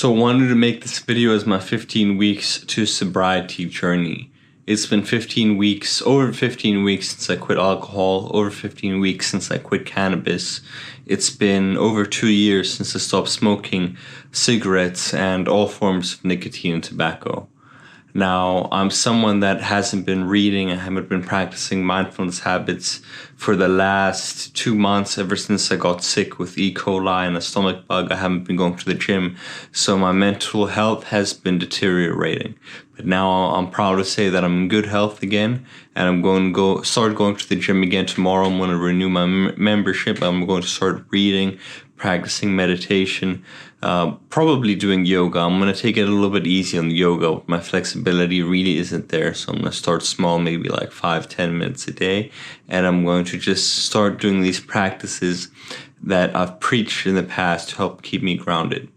So I wanted to make this video as my 15 weeks to sobriety journey. It's been 15 weeks, over 15 weeks since I quit alcohol, over 15 weeks since I quit cannabis. It's been over 2 years since I stopped smoking cigarettes and all forms of nicotine and tobacco. Now, I'm someone that hasn't been reading, I haven't been practicing mindfulness habits for the last 2 months, ever since I got sick with E. coli and a stomach bug. I haven't been going to the gym, so my mental health has been deteriorating. But now I'm proud to say that I'm in good health again, and I'm going to start going to the gym again tomorrow. I'm going to renew my membership. I'm going to start reading, practicing meditation, probably doing yoga. I'm going to take it a little bit easy on the yoga. My flexibility really isn't there, so I'm going to start small, maybe like 5-10 minutes a day, and I'm going to just start doing these practices that I've preached in the past to help keep me grounded.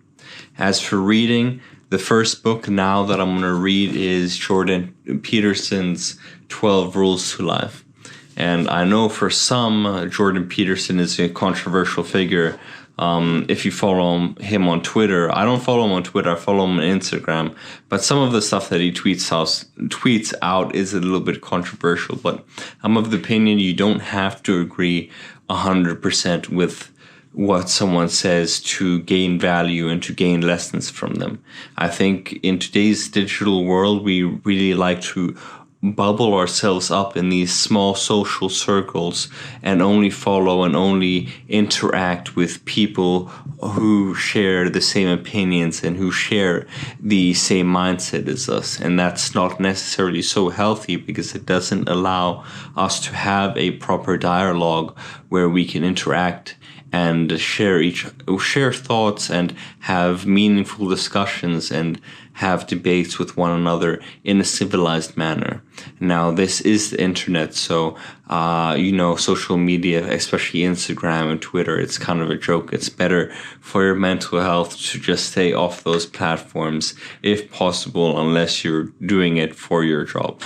As for reading, the first book now that I'm going to read is Jordan Peterson's 12 Rules to Life. And I know for some, Jordan Peterson is a controversial figure. If you follow him on Twitter, I don't follow him on Twitter, I follow him on Instagram. But some of the stuff that he tweets out is a little bit controversial. But I'm of the opinion you don't have to agree 100% with what someone says to gain value and to gain lessons from them. I think in today's digital world, we really like to bubble ourselves up in these small social circles and only follow and only interact with people who share the same opinions and who share the same mindset as us. And that's not necessarily so healthy, because it doesn't allow us to have a proper dialogue where we can interact and share thoughts and have meaningful discussions and have debates with one another in a civilized manner. Now, this is the internet, so social media, especially Instagram and Twitter, it's kind of a joke. It's better for your mental health to just stay off those platforms if possible, unless you're doing it for your job.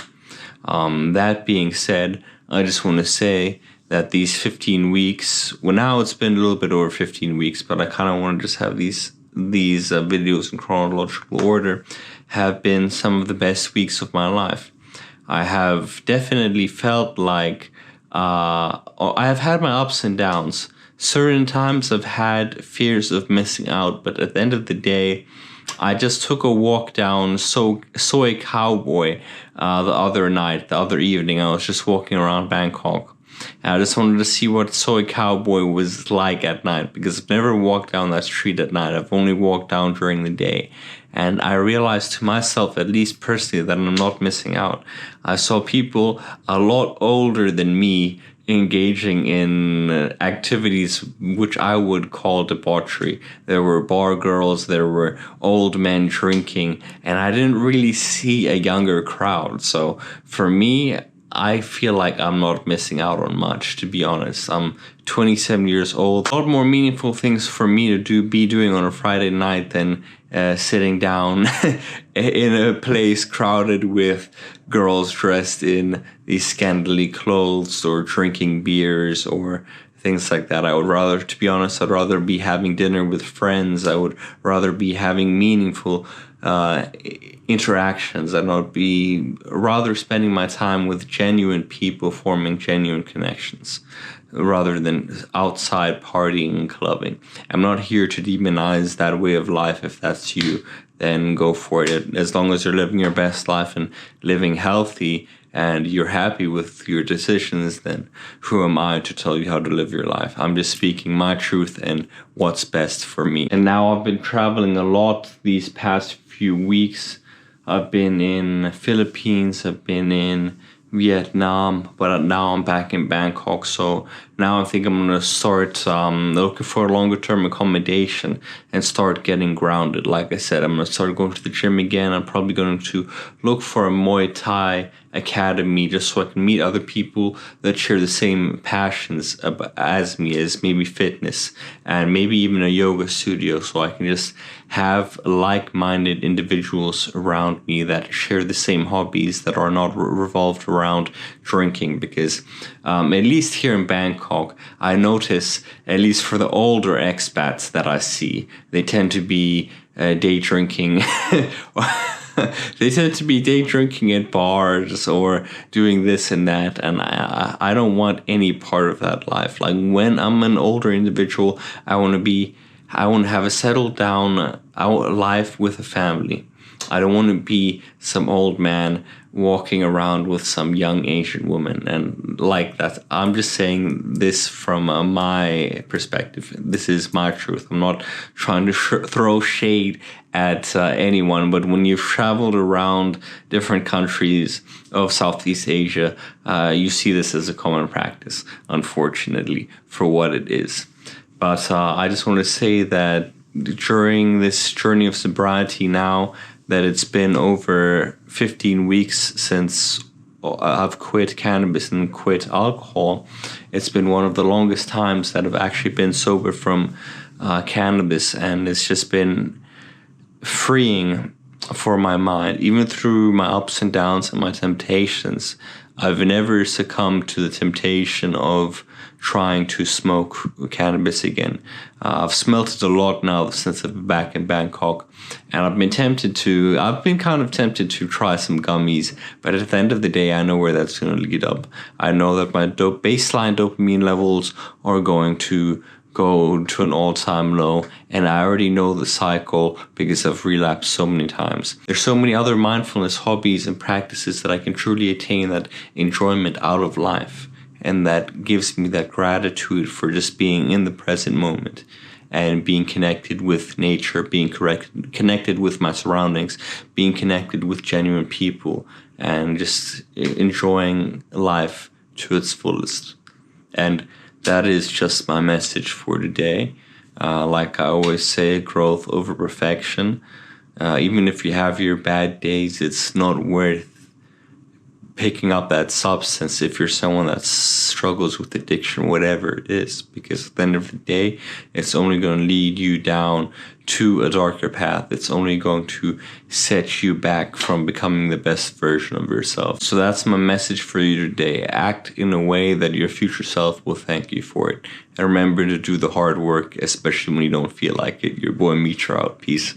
That being said, I just want to say that these 15 weeks, well, now it's been a little bit over 15 weeks, but I kind of want to just have these videos in chronological order, have been some of the best weeks of my life. I have definitely felt like I have had my ups and downs. Certain times I've had fears of missing out, but at the end of the day, I just took a walk down Soy Cowboy the other evening. I was just walking around Bangkok. And I just wanted to see what Soy Cowboy was like at night, because I've never walked down that street at night. I've only walked down during the day. And I realized to myself, at least personally, that I'm not missing out. I saw people a lot older than me engaging in activities which I would call debauchery. There were bar girls, there were old men drinking, and I didn't really see a younger crowd. So for me, I feel like I'm not missing out on much, to be honest. I'm 27 years old. A lot more meaningful things for me to be doing on a Friday night than sitting down in a place crowded with girls dressed in these scantily clothes or drinking beers or things like that. I would rather, to be honest, I'd rather be having dinner with friends. I would rather be having meaningful interactions. I'd be rather spending my time with genuine people, forming genuine connections, rather than outside partying and clubbing. I'm not here to demonize that way of life. If that's you, then go for it. As long as you're living your best life and living healthy and you're happy with your decisions, then who am I to tell you how to live your life? I'm just speaking my truth and what's best for me. And now I've been traveling a lot these past few weeks. I've been in Philippines, I've been in Vietnam, but now I'm back in Bangkok. So now I think I'm going to start looking for a longer term accommodation and start getting grounded. Like I said, I'm going to start going to the gym again. I'm probably going to look for a Muay Thai academy just so I can meet other people that share the same passions as me, as maybe fitness and maybe even a yoga studio, so I can just have like-minded individuals around me that share the same hobbies that are not revolved around drinking. Because at least here in Bangkok, I notice, at least for the older expats that I see, they tend to be day drinking. They tend to be day drinking at bars or doing this and that, and I don't want any part of that life. Like, when I'm an older individual, I want to have a settled down life with a family. I don't want to be some old man walking around with some young Asian woman, and like that. I'm just saying this from my perspective. This is my truth. I'm not trying to throw shade at anyone, but when you've traveled around different countries of Southeast Asia, you see this as a common practice, unfortunately, for what it is. But I just want to say that during this journey of sobriety now, that it's been over 15 weeks since I've quit cannabis and quit alcohol. It's been one of the longest times that I've actually been sober from cannabis, and it's just been freeing for my mind. Even through my ups and downs and my temptations, I've never succumbed to the temptation of trying to smoke cannabis again. I've smelt it a lot now since I've been back in Bangkok, and I've been kind of tempted to try some gummies, but at the end of the day, I know where that's going to lead up. I know that my baseline dopamine levels are going to go to an all-time low, and I already know the cycle because I've relapsed so many times. There's so many other mindfulness hobbies and practices that I can truly attain that enjoyment out of life, and that gives me that gratitude for just being in the present moment and being connected with nature, being connected with my surroundings, being connected with genuine people, and just enjoying life to its fullest. And that is just my message for today. Like I always say, growth over perfection. Even if you have your bad days, it's not worth picking up that substance if you're someone that struggles with addiction, whatever it is, because at the end of the day, it's only going to lead you down to a darker path. It's only going to set you back from becoming the best version of yourself. So that's my message for you today. Act in a way that your future self will thank you for it. And remember to do the hard work, especially when you don't feel like it. Your boy Mitra out. Peace.